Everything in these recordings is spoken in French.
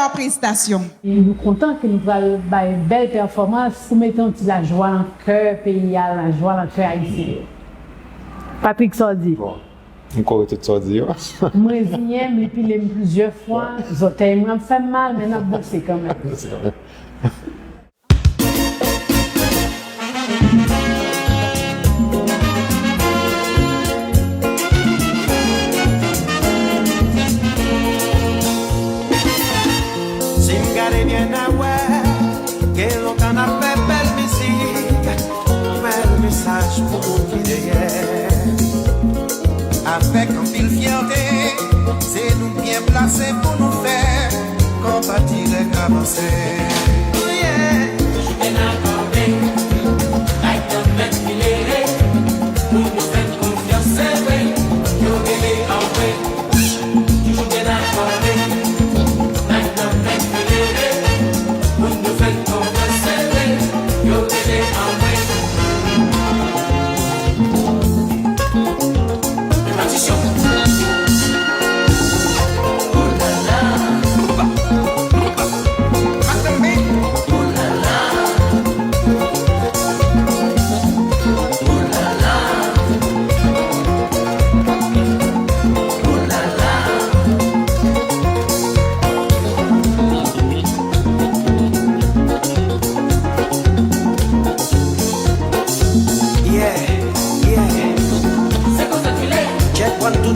leur prestation. Et nous sommes contents que nous avons une belle performance pour mettre la joie dans le cœur pays, la joie dans le cœur haïtien. Patrick Sordi. Bon, encore tout Sordi. Moi, j'aime et puis plusieurs fois. J'étais me fait mal, mais je bossé quand même. Avec un pile fierté, c'est nous bien placés pour nous faire compatir et avancer. Oh yeah.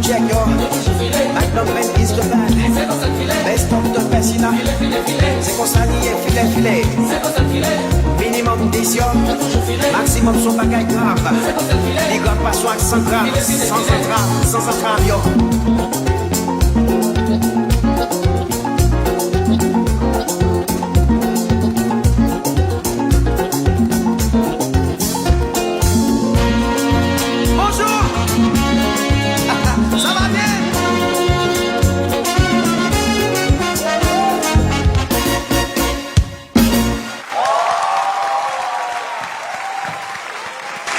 Check yo, Magnum Man is the band. Best of the best, you know. C'est comme ça, filet. Minimum 10 yo, maximum son bagage grave. Les gars passent avec 100 grammes, sans entrave yo.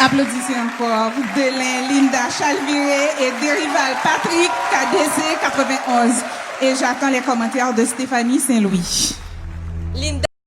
Applaudissez encore Delin, Linda Chalviré et Dérival Patrick KDC 91. Et j'attends les commentaires de Stéphanie Saint-Louis. Linda.